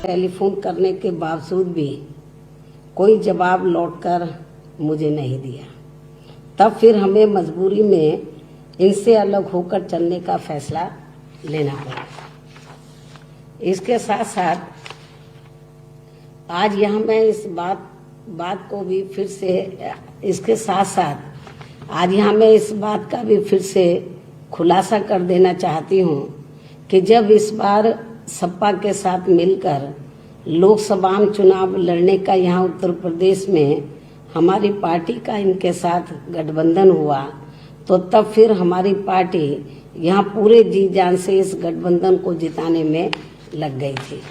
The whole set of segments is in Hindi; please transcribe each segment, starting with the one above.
टेलीफोन करने के बावजूद भी कोई जवाब लौटकर मुझे नहीं दिया। तब फिर हमें मजबूरी में इनसे अलग होकर चलने का फैसला लेना पड़ा। इसके साथ साथ आज यहाँ मैं इस बात को भी फिर से इसके साथ साथ आज यहाँ मैं इस बात का भी फिर से खुलासा कर देना चाहती हूँ कि जब इस बार सपा के साथ मिलकर लोकसभा चुनाव लड़ने का यहाँ उत्तर प्रदेश में हमारी पार्टी का इनके साथ गठबंधन हुआ, तो तब फिर हमारी पार्टी यहाँ पूरे जी जान से इस गठबंधन को जिताने में लग गई थी।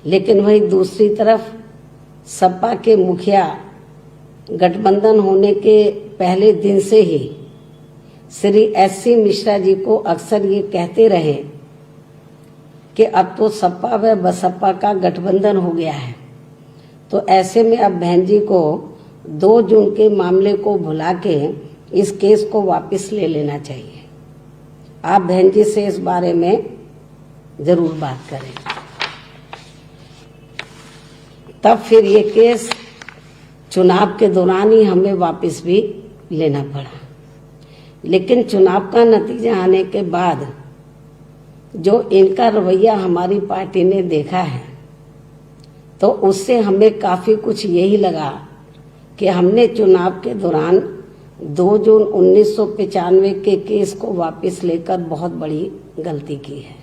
लेकिन वही दूसरी तरफ सपा के मुखिया गठबंधन होने के पहले दिन से ही श्री SC मिश्रा जी को अक्सर ये कहते रहे कि अब तो सपा व बसपा का गठबंधन हो गया है, तो ऐसे में अब बहन जी को 2 जून के मामले को भुला के इस केस को वापस ले लेना चाहिए। आप बहन जी से इस बारे में जरूर बात करें। तब फिर ये केस चुनाव के दौरान ही हमें वापस भी लेना पड़ा। लेकिन चुनाव का नतीजा आने के बाद जो इनका रवैया हमारी पार्टी ने देखा है, तो उससे हमें काफी कुछ यही लगा कि हमने चुनाव के दौरान 2 जून 1995 के केस को वापस लेकर बहुत बड़ी गलती की है।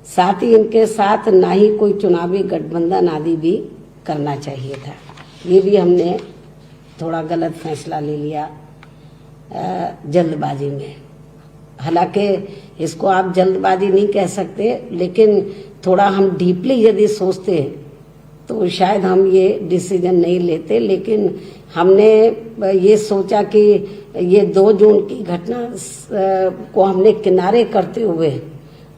साथ ही इनके साथ ना ही कोई चुनावी गठबंधन आदि भी करना चाहिए था। ये भी हमने थोड़ा गलत फैसला ले लिया जल्दबाजी में। हालांकि इसको आप जल्दबाजी नहीं कह सकते, लेकिन थोड़ा हम डीपली यदि सोचते तो शायद हम ये डिसीजन नहीं लेते। लेकिन हमने ये सोचा कि ये 2 जून की घटना को हमने किनारे करते हुए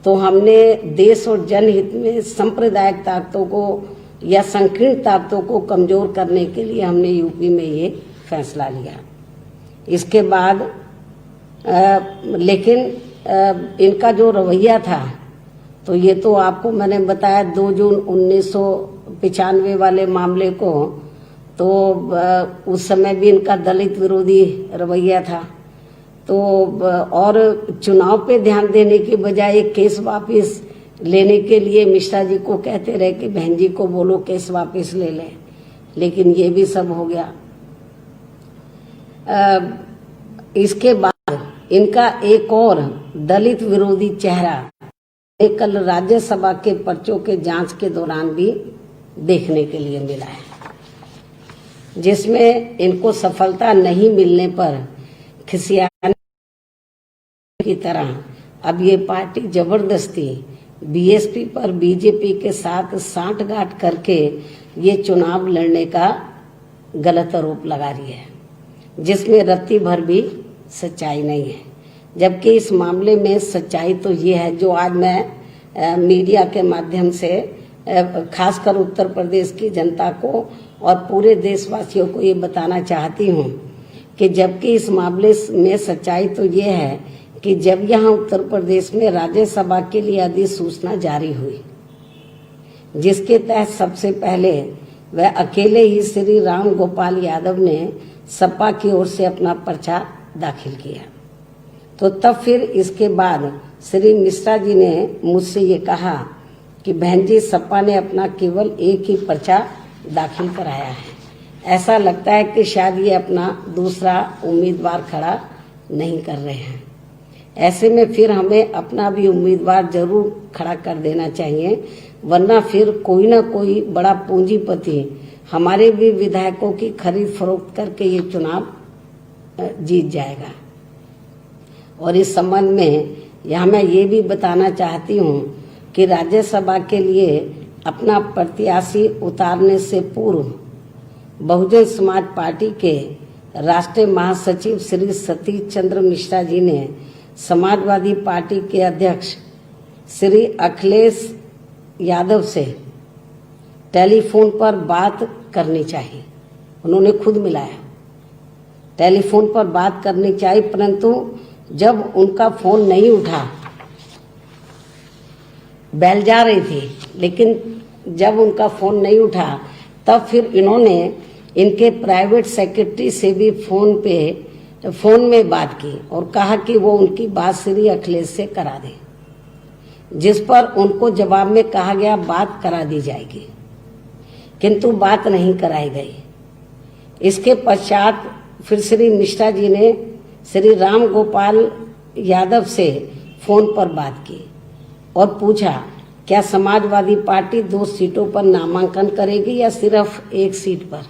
तो हमने देश और जनहित में सांप्रदायिक ताकतों को या संकीर्ण ताकतों को कमजोर करने के लिए हमने यूपी में ये फैसला लिया। इसके बाद लेकिन इनका जो रवैया था, तो ये तो आपको मैंने बताया 2 जून 1995 वाले मामले को, तो उस समय भी इनका दलित विरोधी रवैया था। तो और चुनाव पे ध्यान देने की बजाय केस वापस लेने के लिए मिश्रा जी को कहते रहे कि बहन जी को बोलो केस वापस ले लें, लेकिन ये भी सब हो गया। इसके बाद इनका एक और दलित विरोधी चेहरा कल राज्यसभा के पर्चों के जांच के दौरान भी देखने के लिए मिला है, जिसमें इनको सफलता नहीं मिलने पर खिसियाने की तरह अब ये पार्टी जबरदस्ती BSP पर BJP के साथ सांठगांठ करके ये चुनाव लड़ने का गलत आरोप लगा रही है, जिसमें रत्ती भर भी सच्चाई नहीं है। जबकि इस मामले में सच्चाई तो ये है जो आज मैं मीडिया के माध्यम से खासकर उत्तर प्रदेश की जनता को और पूरे देशवासियों को ये बताना चाहती हूँ कि जबकि इस मामले में सच्चाई तो ये है कि जब यहाँ उत्तर प्रदेश में राज्यसभा के लिए अधिसूचना जारी हुई, जिसके तहत सबसे पहले वह अकेले ही श्री राम गोपाल यादव ने सपा की ओर से अपना पर्चा दाखिल किया, तो तब फिर इसके बाद श्री मिश्रा जी ने मुझसे ये कहा कि बहन जी सपा ने अपना केवल एक ही पर्चा दाखिल कराया है, ऐसा लगता है कि शायद ये अपना दूसरा उम्मीदवार खड़ा नहीं कर रहे हैं। ऐसे में फिर हमें अपना भी उम्मीदवार जरूर खड़ा कर देना चाहिए, वरना फिर कोई ना कोई बड़ा पूंजीपति हमारे भी विधायकों की खरीद फरोख्त करके ये चुनाव जीत जाएगा। और इस संबंध में यहाँ मैं ये भी बताना चाहती हूँ कि राज्यसभा के लिए अपना प्रत्याशी उतारने से पूर्व बहुजन समाज पार्टी के राष्ट्रीय महासचिव श्री सतीश चंद्र मिश्रा जी ने समाजवादी पार्टी के अध्यक्ष श्री अखिलेश यादव से टेलीफोन पर बात करनी चाहिए। उन्होंने खुद मिलाया, टेलीफोन पर बात करनी चाहिए, परंतु जब उनका फोन नहीं उठा, बेल जा रही थी, लेकिन जब उनका फोन नहीं उठा तब फिर इन्होंने इनके प्राइवेट सेक्रेटरी से भी फोन में बात की और कहा कि वो उनकी बात श्री अखिलेश से करा दें, जिस पर उनको जवाब में कहा गया बात करा दी जाएगी, किंतु बात नहीं कराई गई। इसके पश्चात फिर श्री मिश्रा जी ने श्री राम गोपाल यादव से फोन पर बात की और पूछा क्या समाजवादी पार्टी 2 सीटों पर नामांकन करेगी या सिर्फ 1 सीट पर।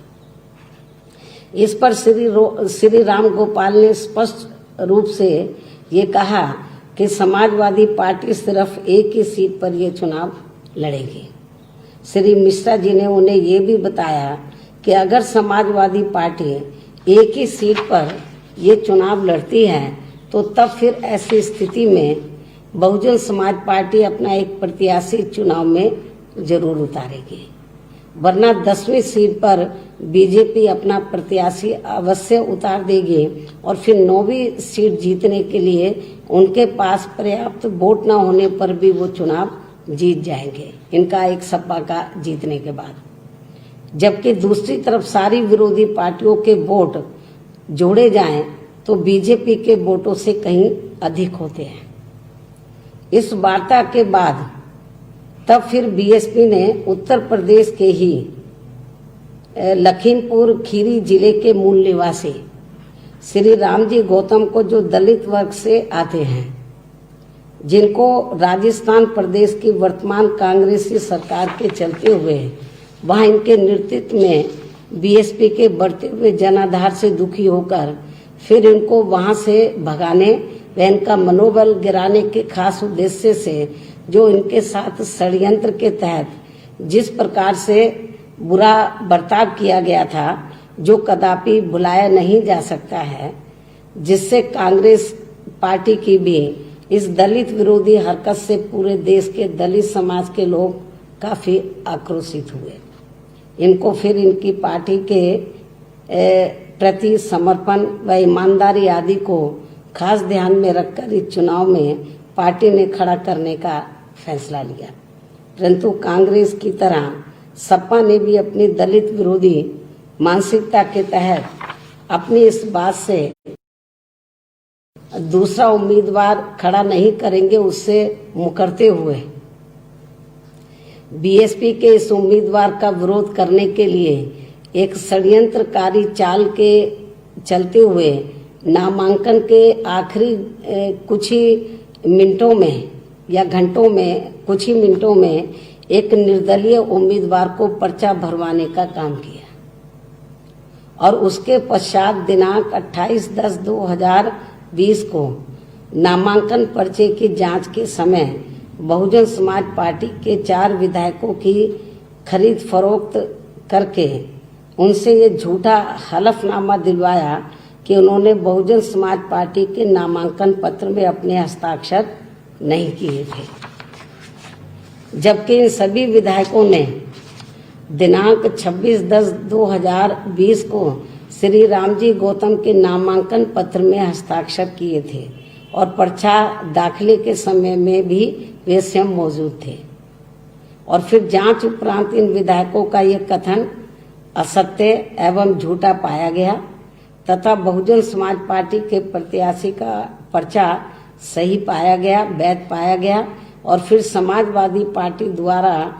इस पर श्री राम गोपाल ने स्पष्ट रूप से ये कहा कि समाजवादी पार्टी सिर्फ 1 ही सीट पर ये चुनाव लड़ेगी। श्री मिश्रा जी ने उन्हें ये भी बताया कि अगर समाजवादी पार्टी 1 ही सीट पर ये चुनाव लड़ती है तो तब फिर ऐसी स्थिति में बहुजन समाज पार्टी अपना एक प्रत्याशी चुनाव में जरूर उतारेगी, वरना 10वीं सीट पर बीजेपी अपना प्रत्याशी अवश्य उतार देगी और फिर 9वीं सीट जीतने के लिए उनके पास पर्याप्त वोट न होने पर भी वो चुनाव जीत जाएंगे, इनका एक सपा का जीतने के बाद। जबकि दूसरी तरफ सारी विरोधी पार्टियों के वोट जोड़े जाएं तो बीजेपी के वोटों से कहीं अधिक होते हैं। इस वार्ता के बाद तब फिर बीएसपी ने उत्तर प्रदेश के ही लखीमपुर खीरी जिले के मूल निवासी श्री रामजी गौतम को, जो दलित वर्ग से आते हैं, जिनको राजस्थान प्रदेश की वर्तमान कांग्रेसी सरकार के चलते हुए वहां इनके नेतृत्व में बीएसपी के बढ़ते हुए जनाधार से दुखी होकर फिर इनको वहां से भगाने व इनका मनोबल गिराने के खास उद्देश्य से जो इनके साथ षड्यंत्र के तहत जिस प्रकार से बुरा बर्ताव किया गया था, जो कदापि भुलाया नहीं जा सकता है, जिससे कांग्रेस पार्टी की भी इस दलित विरोधी हरकत से पूरे देश के दलित समाज के लोग काफी आक्रोशित हुए। इनको फिर इनकी पार्टी के प्रति समर्पण व ईमानदारी आदि को खास ध्यान में रखकर इस चुनाव में पार्टी ने खड़ा करने का फैसला लिया। परंतु कांग्रेस की तरह सपा ने भी अपनी दलित विरोधी मानसिकता के तहत अपनी इस बात से दूसरा उम्मीदवार खड़ा नहीं करेंगे उससे मुकरते हुए बीएसपी के इस उम्मीदवार का विरोध करने के लिए एक षड्यंत्रकारी चाल के चलते हुए नामांकन के आखिरी कुछ ही मिनटों में या घंटों में, कुछ ही मिनटों में एक निर्दलीय उम्मीदवार को पर्चा भरवाने का काम किया और उसके पश्चात दिनांक 28/10/2020 को नामांकन पर्चे की जांच के समय बहुजन समाज पार्टी के 4 विधायकों की खरीद फरोख्त करके उनसे ये झूठा हलफनामा दिलवाया कि उन्होंने बहुजन समाज पार्टी के नामांकन पत्र में अपने हस्ताक्षर नहीं किए थे, जबकि इन सभी विधायकों ने दिनांक 26/10/2020 को श्री रामजी गौतम के नामांकन पत्र में हस्ताक्षर किए थे और पर्चा दाखिले के समय में भी वे स्वयं मौजूद थे। और फिर जांच उपरांत इन विधायकों का ये कथन असत्य एवं झूठा पाया गया तथा बहुजन समाज पार्टी के प्रत्याशी का पर्चा सही पाया गया, वैध पाया गया और फिर समाजवादी पार्टी द्वारा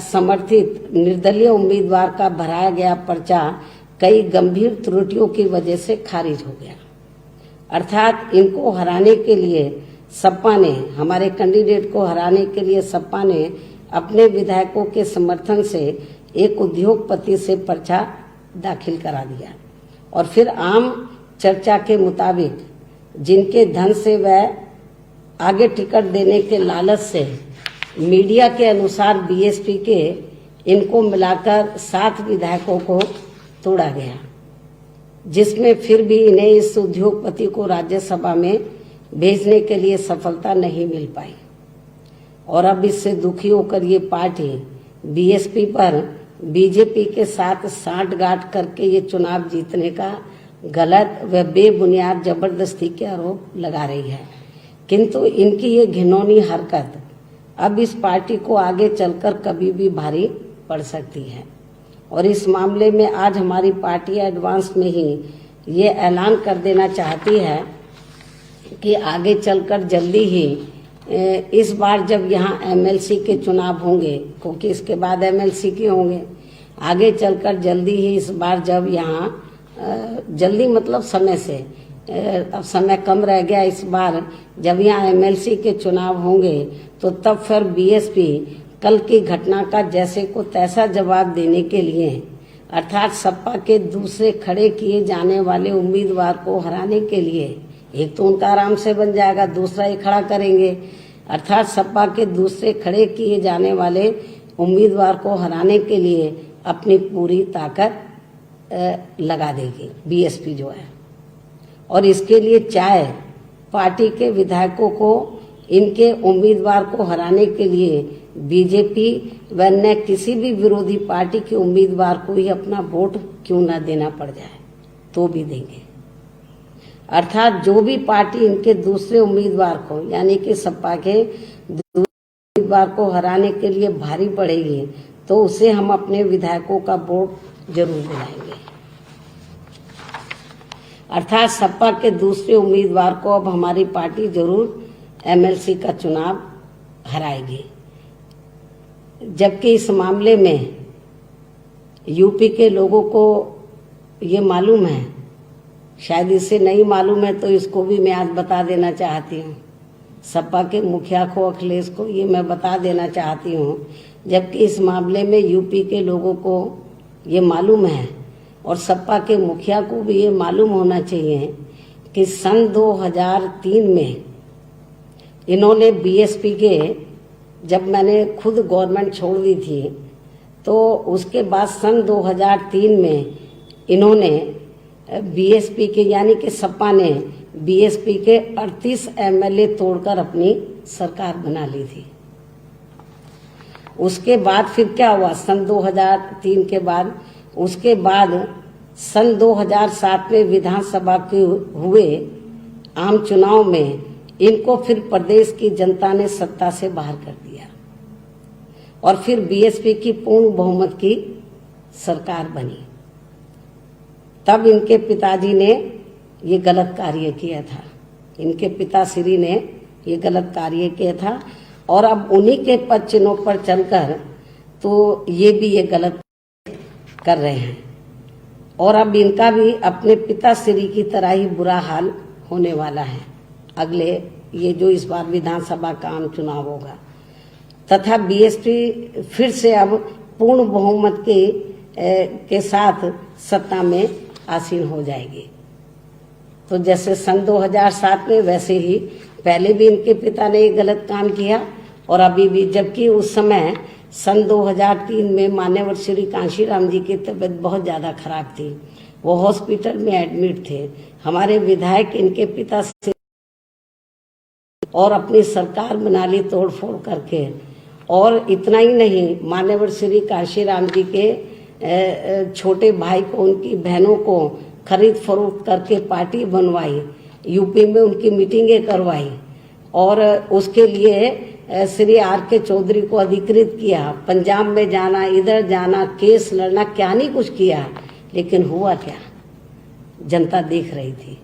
समर्थित निर्दलीय उम्मीदवार का भराया गया पर्चा कई गंभीर त्रुटियों की वजह से खारिज हो गया। अर्थात इनको हराने के लिए सपा ने, हमारे कैंडिडेट को हराने के लिए सपा ने अपने विधायकों के समर्थन से एक उद्योगपति से पर्चा दाखिल करा दिया और फिर आम चर्चा के मुताबिक जिनके धन से वह आगे टिकट देने के लालच से मीडिया के अनुसार बीएसपी के इनको मिलाकर 7 विधायकों को तोड़ा गया, जिसमें फिर भी इन्हें इस उद्योगपति को राज्यसभा में भेजने के लिए सफलता नहीं मिल पाई और अब इससे दुखी होकर ये पार्टी बीएसपी पर बीजेपी के साथ सांठगांठ करके ये चुनाव जीतने का गलत व बेबुनियाद जबरदस्ती के आरोप लगा रही है। किंतु इनकी ये घिनौनी हरकत अब इस पार्टी को आगे चलकर कभी भी भारी पड़ सकती है। और इस मामले में आज हमारी पार्टी एडवांस में ही ये ऐलान कर देना चाहती है कि आगे चलकर जल्दी ही इस बार जब यहाँ एमएलसी के चुनाव होंगे, क्योंकि इसके बाद एमएलसी के होंगे, आगे चलकर जल्दी ही इस बार जब यहाँ जल्दी मतलब समय से, अब समय कम रह गया, इस बार जब यहाँ एमएलसी के चुनाव होंगे तो तब फिर बीएसपी कल की घटना का जैसे को तैसा जवाब देने के लिए, अर्थात सपा के दूसरे खड़े किए जाने वाले उम्मीदवार को हराने के लिए, एक तो उनका आराम से बन जाएगा, दूसरा ही खड़ा करेंगे, अर्थात सपा के दूसरे खड़े किए जाने वाले उम्मीदवार को हराने के लिए अपनी पूरी ताकत लगा देगी बीएसपी जो है। और इसके लिए चाहे पार्टी के विधायकों को इनके उम्मीदवार को हराने के लिए बीजेपी व अन्य किसी भी विरोधी पार्टी के उम्मीदवार को ही अपना वोट क्यों न देना पड़ जाए तो भी देंगे। अर्थात जो भी पार्टी इनके दूसरे उम्मीदवार को, यानी कि सपा के दूसरे उम्मीदवार को हराने के लिए भारी पड़ेगी तो उसे हम अपने विधायकों का वोट जरूर दिलाएंगे। अर्थात सपा के दूसरे उम्मीदवार को अब हमारी पार्टी जरूर एमएलसी का चुनाव हराएगी। जबकि इस मामले में यूपी के लोगों को ये मालूम है, शायद इसे नहीं मालूम है तो इसको भी मैं आज बता देना चाहती हूँ। सपा के मुखिया को, अखिलेश को ये मैं बता देना चाहती हूँ, जबकि इस मामले में यूपी के लोगों को ये मालूम है और सपा के मुखिया को भी ये मालूम होना चाहिए कि सन 2003 में इन्होंने बीएसपी के, जब मैंने खुद गवर्नमेंट छोड़ दी थी तो उसके बाद सन 2003 में इन्होंने बीएसपी के, यानी कि सपा ने बीएसपी के 38 एमएलए तोड़कर अपनी सरकार बना ली थी। उसके बाद फिर क्या हुआ सन 2003 के बाद, उसके बाद सन 2007 में विधानसभा के हुए आम चुनाव में इनको फिर प्रदेश की जनता ने सत्ता से बाहर कर दिया और फिर बीएसपी की पूर्ण बहुमत की सरकार बनी। तब इनके पिताजी ने ये गलत कार्य किया था, इनके पिताश्री ने ये गलत कार्य किया था और अब उन्हीं के पद चिन्हों पर चलकर तो ये भी ये गलत कर रहे हैं और अब इनका भी अपने पिताश्री की तरह ही बुरा हाल होने वाला है अगले ये जो इस बार विधानसभा का आम चुनाव होगा। तथा बीएसपी फिर से अब पूर्ण बहुमत के साथ सत्ता में आसीन हो जाएगी। तो जैसे सन 2007 में वैसे ही पहले भी इनके पिता ने एक गलत काम किया और अभी भी, जबकि उस समय सन 2003 में मान्यवर श्री कांशीराम जी की तबीयत बहुत ज़्यादा खराब थी, वो हॉस्पिटल में एडमिट थे। हमारे विधायक इनके पिता से और अपनी सरकार बना ली तोड़फोड़ करके। और इतना ही नहीं, मान्यवर श्री कांशीराम जी के छोटे भाई को, उनकी बहनों को खरीद फरोख्त करके पार्टी बनवाई, यूपी में उनकी मीटिंगें करवाई और उसके लिए श्री आर.के. चौधरी को अधिकृत किया, पंजाब में जाना, इधर जाना, केस लड़ना, क्या नहीं कुछ किया, लेकिन हुआ क्या, जनता देख रही थी।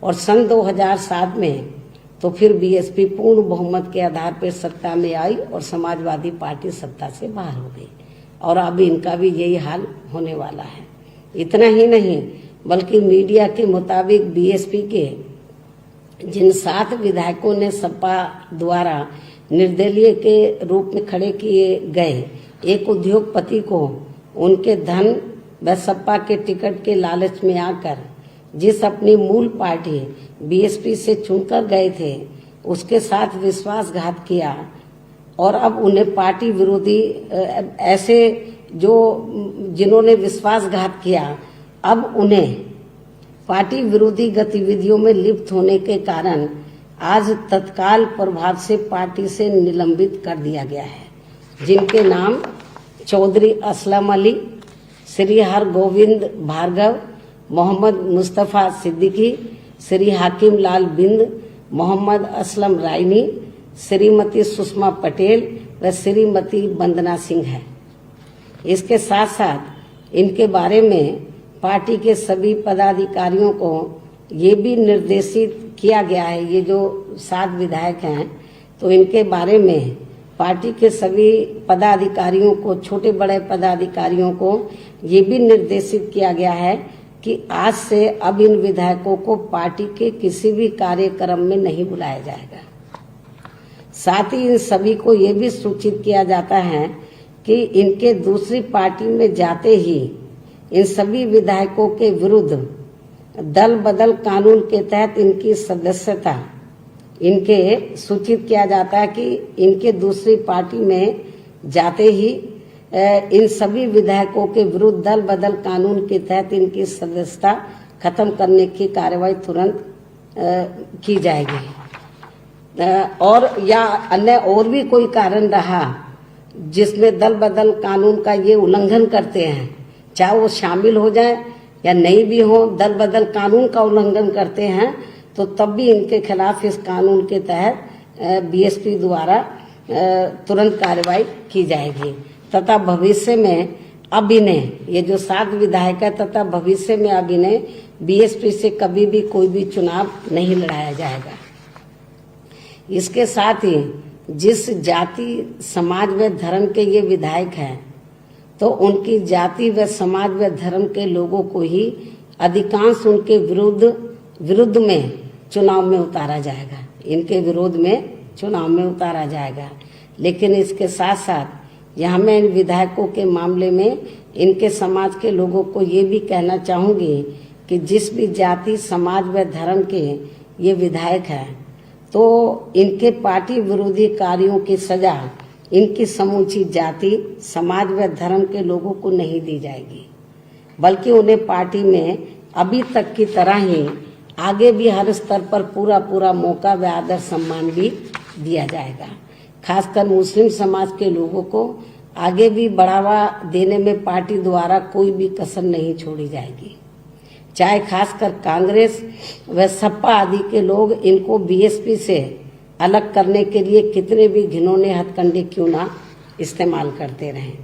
और सन 2007 में तो फिर बीएसपी पूर्ण बहुमत के आधार पर सत्ता में आई और समाजवादी पार्टी सत्ता से बाहर हो गई और अब इनका भी यही हाल होने वाला है। इतना ही नहीं, बल्कि मीडिया के मुताबिक बीएसपी के जिन 7 विधायकों ने सपा द्वारा निर्दलीय के रूप में खड़े किए गए, एक उद्योगपति को उनके धन व सपा के टिकट के लालच में आकर जिस अपनी मूल पार्टी बीएसपी से चुनकर गए थे उसके साथ विश्वासघात किया और अब उन्हें पार्टी विरोधी, ऐसे जो जिन्होंने विश्वासघात किया, अब उन्हें पार्टी विरोधी गतिविधियों में लिप्त होने के कारण आज तत्काल प्रभाव से पार्टी से निलंबित कर दिया गया है, जिनके नाम चौधरी असलम अली, श्री हरगोविंद भार्गव, मोहम्मद मुस्तफ़ा सिद्दीकी, श्री हाकिम लाल बिंद, मोहम्मद असलम रायनी, श्रीमती सुषमा पटेल व श्रीमती वंदना सिंह है। इसके साथ साथ इनके बारे में पार्टी के सभी पदाधिकारियों को ये भी निर्देशित किया गया है, ये जो 7 विधायक हैं, तो इनके बारे में पार्टी के सभी पदाधिकारियों को, छोटे बड़े पदाधिकारियों को ये भी निर्देशित किया गया है कि आज से अब इन विधायकों को पार्टी के किसी भी कार्यक्रम में नहीं बुलाया जाएगा। साथ ही इन सभी को ये भी सूचित किया जाता है कि इनके दूसरी पार्टी में जाते ही इन सभी विधायकों के विरुद्ध दल बदल कानून के तहत इनकी सदस्यता इनके सूचित किया जाता है कि इनके दूसरी पार्टी में जाते ही इन सभी विधायकों के विरुद्ध दल बदल कानून के तहत इनकी सदस्यता खत्म करने की कार्रवाई तुरंत की जाएगी। और या अन्य और भी कोई कारण रहा जिसमें दल बदल कानून का ये उल्लंघन करते हैं, चाहे वो शामिल हो जाए या नहीं भी हो, दल बदल कानून का उल्लंघन करते हैं, तो तब भी इनके खिलाफ इस कानून के तहत बीएसपी द्वारा तुरंत कार्रवाई की जाएगी तथा भविष्य में अब इन्हें, ये जो 7 विधायक है, तथा भविष्य में अब इन्हें बीएसपी से कभी भी कोई भी चुनाव नहीं लड़ाया जाएगा। इसके साथ ही जिस जाति, समाज व धर्म के ये विधायक हैं, तो उनकी जाति व समाज व धर्म के लोगों को ही अधिकांश उनके विरुद्ध में चुनाव में उतारा जाएगा, इनके विरोध में चुनाव में उतारा जाएगा। लेकिन इसके साथ साथ यहाँ मैं इन विधायकों के मामले में इनके समाज के लोगों को ये भी कहना चाहूंगी कि जिस भी जाति, समाज व धर्म के ये विधायक हैं, तो इनके पार्टी विरोधी कार्यों की सजा इनकी समूची जाति, समाज व धर्म के लोगों को नहीं दी जाएगी, बल्कि उन्हें पार्टी में अभी तक की तरह ही आगे भी हर स्तर पर पूरा मौका व आदर सम्मान भी दिया जाएगा। खासकर मुस्लिम समाज के लोगों को आगे भी बढ़ावा देने में पार्टी द्वारा कोई भी कसर नहीं छोड़ी जाएगी। चाहे खासकर कांग्रेस व सपा आदि के लोग इनको बीएसपी से अलग करने के लिए कितने भी घिनौने हथकंडे क्यों ना इस्तेमाल करते रहें।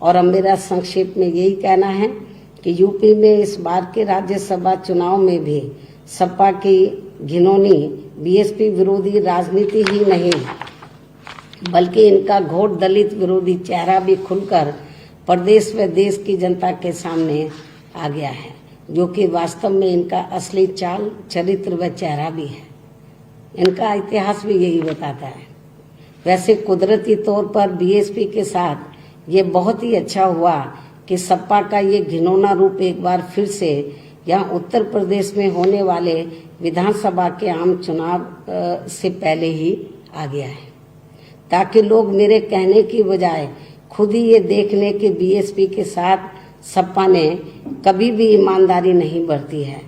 और अब मेरा संक्षेप में यही कहना है कि यूपी में इस बार के राज्यसभा चुनाव में भी सपा की घिनौनी बीएसपी विरोधी राजनीति ही नहीं, बल्कि इनका घोर दलित विरोधी चेहरा भी खुलकर प्रदेश व देश की जनता के सामने आ गया है, जो कि वास्तव में इनका असली चाल, चरित्र व चेहरा भी है। इनका इतिहास भी यही बताता है। वैसे कुदरती तौर पर बीएसपी के साथ ये बहुत ही अच्छा हुआ कि सपा का ये घिनौना रूप एक बार फिर से यहाँ उत्तर प्रदेश में होने वाले विधानसभा के आम चुनाव से पहले ही आ गया है, ताकि लोग मेरे कहने की बजाय खुद ही ये देख लें कि बीएसपी के साथ सपा ने कभी भी ईमानदारी नहीं बरती है,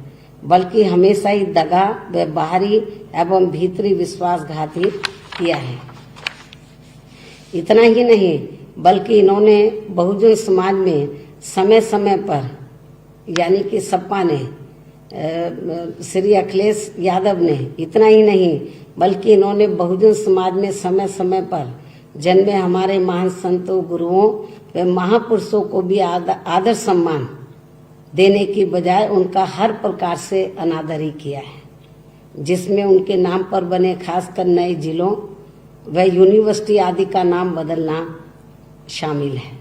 बल्कि हमेशा ही दगा व बाहरी एवं भीतरी विश्वासघात ही किया है। इतना ही नहीं, बल्कि इन्होंने बहुजन समाज में समय समय पर, यानी कि सपा ने, श्री अखिलेश यादव ने, इतना ही नहीं बल्कि इन्होंने बहुजन समाज में समय समय पर जन्मे हमारे महान संतों, गुरुओं व महापुरुषों को भी आदर सम्मान देने की बजाय उनका हर प्रकार से अनादर ही किया है, जिसमें उनके नाम पर बने खासकर नए जिलों व यूनिवर्सिटी आदि का नाम बदलना शामिल है।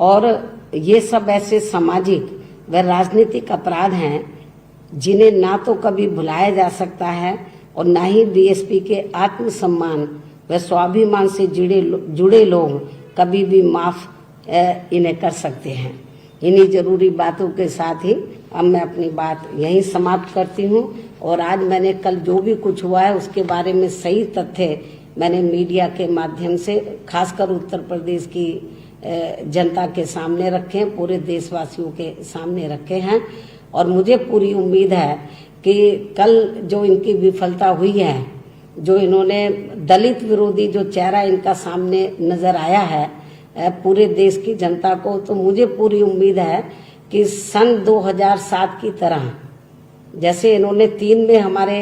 और ये सब ऐसे सामाजिक व राजनीतिक अपराध हैं जिन्हें ना तो कभी भुलाया जा सकता है और ना ही बीएसपी के आत्मसम्मान व स्वाभिमान से जुड़े लोग कभी भी माफ इन्हें कर सकते हैं। इन्हीं जरूरी बातों के साथ ही अब मैं अपनी बात यहीं समाप्त करती हूँ। और आज मैंने कल जो भी कुछ हुआ है उसके बारे में सही तथ्य मैंने मीडिया के माध्यम से खासकर उत्तर प्रदेश की जनता के सामने रखे हैं, पूरे देशवासियों के सामने रखे हैं। और मुझे पूरी उम्मीद है कि कल जो इनकी विफलता हुई है, जो इन्होंने दलित विरोधी जो चेहरा इनका सामने नजर आया है पूरे देश की जनता को, तो मुझे पूरी उम्मीद है कि सन 2007 की तरह जैसे इन्होंने 3 में हमारे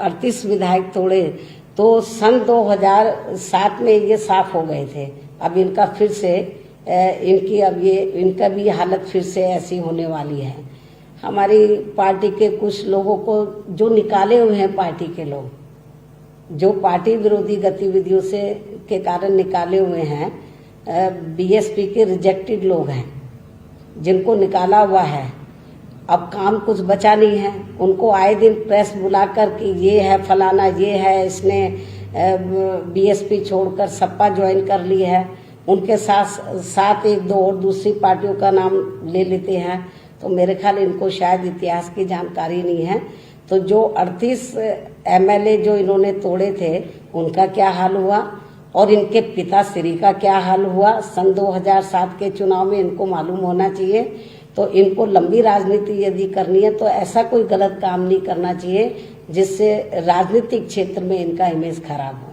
38 विधायक तोड़े, तो सन 2007 में ये साफ हो गए थे। अब इनका फिर से इनका भी हालत फिर से ऐसी होने वाली है। हमारी पार्टी के कुछ लोगों को जो निकाले हुए हैं, पार्टी के लोग जो पार्टी विरोधी गतिविधियों से के कारण निकाले हुए हैं, बीएसपी के रिजेक्टेड लोग हैं जिनको निकाला हुआ है। अब काम कुछ बचा नहीं है, उनको आए दिन प्रेस बुलाकर कि ये है फलाना, ये है, इसने बीएसपी छोड़कर सपा ज्वाइन कर ली है। उनके साथ एक दो और दूसरी पार्टियों का नाम ले लेते हैं। तो मेरे ख्याल इनको शायद इतिहास की जानकारी नहीं है। तो जो 38 एमएलए जो इन्होंने तोड़े थे उनका क्या हाल हुआ और इनके पिता श्री का क्या हाल हुआ सन 2007 के चुनाव में, इनको मालूम होना चाहिए। तो इनको लंबी राजनीति यदि करनी है तो ऐसा कोई गलत काम नहीं करना चाहिए जिससे राजनीतिक क्षेत्र में इनका इमेज खराब हो,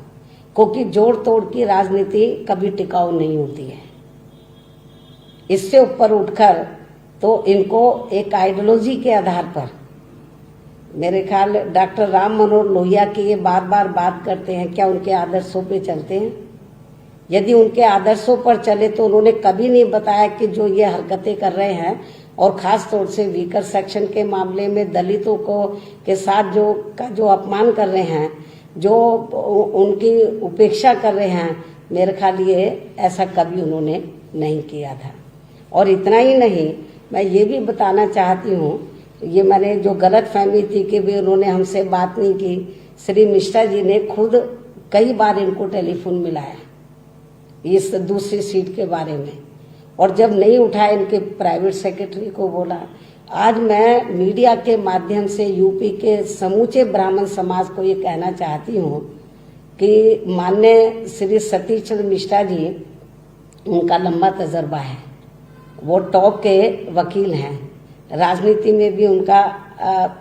क्योंकि जोड़ तोड़ की राजनीति कभी टिकाऊ नहीं होती है। इससे ऊपर उठकर तो इनको एक आइडियोलॉजी के आधार पर, मेरे ख्याल डॉक्टर राम मनोहर लोहिया की ये बार बार बात करते हैं, क्या उनके आदर्शों पे चलते हैं? यदि उनके आदर्शों पर चले तो उन्होंने कभी नहीं बताया कि जो ये हरकतें कर रहे हैं और खास तौर से वीकर सेक्शन के मामले में दलितों को के साथ जो अपमान कर रहे हैं, जो उनकी उपेक्षा कर रहे हैं, मेरे ख्याल ये ऐसा कभी उन्होंने नहीं किया था। और इतना ही नहीं, मैं ये भी बताना चाहती हूँ, ये मैंने जो गलत फहमी थी कि भी उन्होंने हमसे बात नहीं की, श्री मिश्रा जी ने खुद कई बार इनको टेलीफोन मिलाया इस दूसरी सीट के बारे में, और जब नहीं उठाया इनके प्राइवेट सेक्रेटरी को बोला। आज मैं मीडिया के माध्यम से यूपी के समूचे ब्राह्मण समाज को ये कहना चाहती हूँ कि माननीय श्री सतीश चंद्र मिश्रा जी, उनका लंबा तजर्बा है, वो टॉप के वकील हैं, राजनीति में भी उनका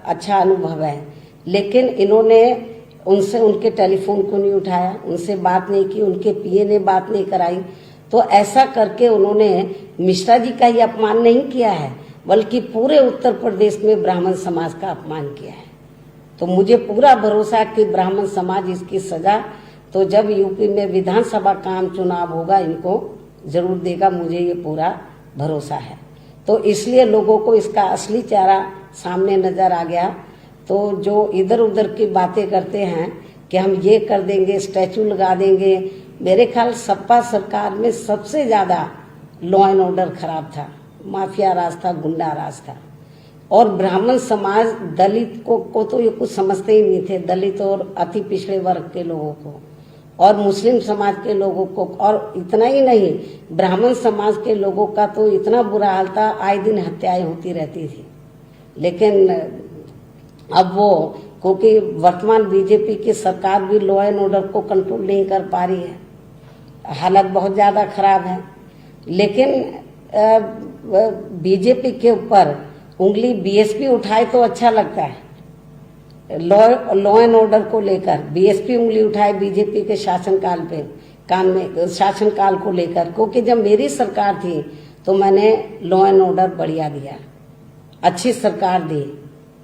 अच्छा अनुभव है, लेकिन इन्होंने उनसे उनके टेलीफोन को नहीं उठाया, उनसे बात नहीं की, उनके पीए ने बात नहीं कराई। तो ऐसा करके उन्होंने मिश्रा जी का ही अपमान नहीं किया है, बल्कि पूरे उत्तर प्रदेश में ब्राह्मण समाज का अपमान किया है। तो मुझे पूरा भरोसा है कि ब्राह्मण समाज इसकी सजा तो जब यूपी में विधानसभा का आम चुनाव होगा इनको जरूर देगा, मुझे ये पूरा भरोसा है। तो इसलिए लोगों को इसका असली चेहरा सामने नजर आ गया। तो जो इधर उधर की बातें करते हैं कि हम ये कर देंगे, स्टैचू लगा देंगे, मेरे ख्याल सपा सरकार में सबसे ज्यादा लॉ एंड ऑर्डर खराब था, माफिया राज था, गुंडा राज था। और ब्राह्मण समाज दलित को तो ये कुछ समझते ही नहीं थे, दलित और अति पिछड़े वर्ग के लोगों को और मुस्लिम समाज के लोगों को। और इतना ही नहीं, ब्राह्मण समाज के लोगों का तो इतना बुरा हाल था, आए दिन हत्याएं होती रहती थी। लेकिन अब वो, क्योंकि वर्तमान बीजेपी की सरकार भी लॉ एंड ऑर्डर को कंट्रोल नहीं कर पा रही है, हालत बहुत ज्यादा खराब है। लेकिन बीजेपी के ऊपर उंगली बीएसपी उठाए तो अच्छा लगता है। लॉ एंड ऑर्डर को लेकर बीएसपी उंगली उठाए बीजेपी के शासनकाल को लेकर, क्योंकि जब मेरी सरकार थी तो मैंने लॉ एंड ऑर्डर बढ़िया दिया, अच्छी सरकार दी,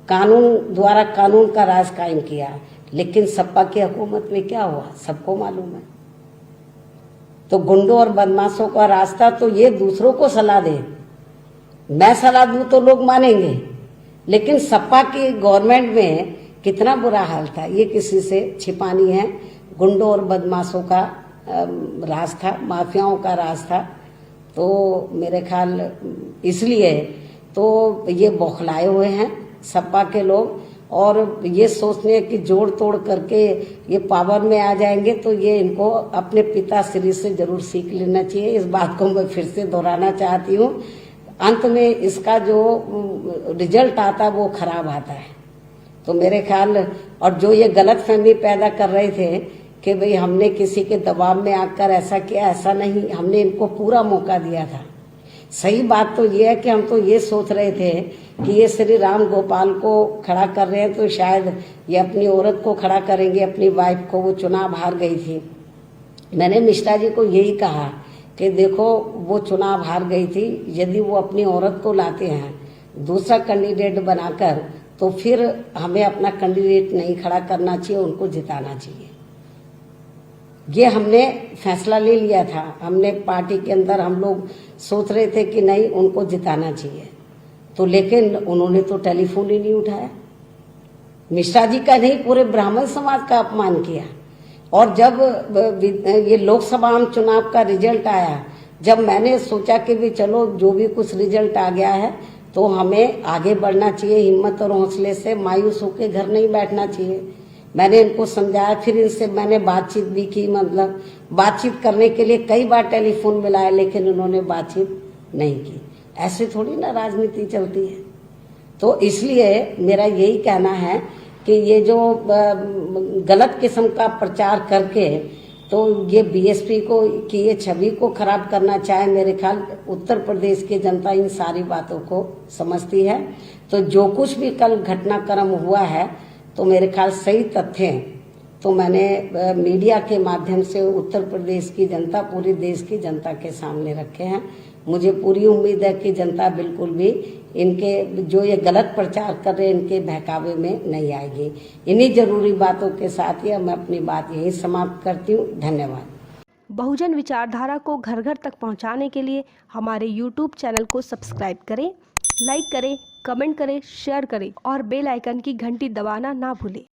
कानून द्वारा कानून का राज कायम किया। लेकिन सपा की हुकूमत में क्या हुआ सबको मालूम है। तो गुंडों और बदमाशों का रास्ता तो ये दूसरों को सलाह दे, मैं सलाह दूं तो लोग मानेंगे, लेकिन सपा की गवर्नमेंट में कितना बुरा हाल था ये किसी से छिपानी है। गुंडों और बदमाशों का राज था, माफियाओं का राज था। तो मेरे ख्याल इसलिए तो ये बौखलाए हुए हैं सपा के लोग, और ये सोचते हैं कि जोड़ तोड़ करके ये पावर में आ जाएंगे। तो ये इनको अपने पिता श्री से जरूर सीख लेना चाहिए। इस बात को मैं फिर से दोहराना चाहती हूँ। अंत में इसका जो रिजल्ट आता है वो खराब आता है। तो मेरे ख्याल, और जो ये गलत फहमी पैदा कर रहे थे कि भाई हमने किसी के दबाव में आकर ऐसा किया, ऐसा नहीं, हमने इनको पूरा मौका दिया था। सही बात तो ये है कि हम तो ये सोच रहे थे कि ये श्री राम गोपाल को खड़ा कर रहे हैं तो शायद ये अपनी औरत को खड़ा करेंगे, अपनी वाइफ को। वो चुनाव हार गई थी। मैंने मिश्रा जी को यही कहा कि देखो वो चुनाव हार गई थी, यदि वो अपनी औरत को लाते हैं दूसरा कैंडिडेट बनाकर तो फिर हमें अपना कैंडिडेट नहीं खड़ा करना चाहिए, उनको जिताना चाहिए। ये हमने फैसला ले लिया था। हमने पार्टी के अंदर हम लोग सोच रहे थे कि नहीं, उनको जिताना चाहिए, तो लेकिन उन्होंने तो टेलीफोन ही नहीं उठाया। मिश्रा जी का नहीं, पूरे ब्राह्मण समाज का अपमान किया। और जब ये लोकसभा चुनाव का रिजल्ट आया, जब मैंने सोचा कि भी चलो जो भी कुछ रिजल्ट आ गया है तो हमें आगे बढ़ना चाहिए, हिम्मत और हौसले से, मायूस होकर घर नहीं बैठना चाहिए। मैंने इनको समझाया, फिर इनसे मैंने बातचीत भी की, मतलब बातचीत करने के लिए कई बार टेलीफोन मिलाया, लेकिन उन्होंने बातचीत नहीं की। ऐसे थोड़ी ना राजनीति चलती है। तो इसलिए मेरा यही कहना है कि ये जो गलत किस्म का प्रचार करके तो ये बीएसपी को की ये छवि को खराब करना चाहे, मेरे ख्याल उत्तर प्रदेश की जनता इन सारी बातों को समझती है। तो जो कुछ भी कल घटनाक्रम हुआ है तो मेरे ख्याल सही तथ्य हैं, तो मैंने मीडिया के माध्यम से उत्तर प्रदेश की जनता, पूरी देश की जनता के सामने रखे हैं। मुझे पूरी उम्मीद है कि जनता बिल्कुल भी इनके जो ये गलत प्रचार कर रहे हैं इनके बहकावे में नहीं आएगी। इन्हीं जरूरी बातों के साथ ही मैं अपनी बात यही समाप्त करती हूँ। धन्यवाद। बहुजन विचारधारा को घर घर तक पहुंचाने के लिए हमारे YouTube चैनल को सब्सक्राइब करें, लाइक करें, कमेंट करें, शेयर करें और बेल आइकन की घंटी दबाना ना भूलें।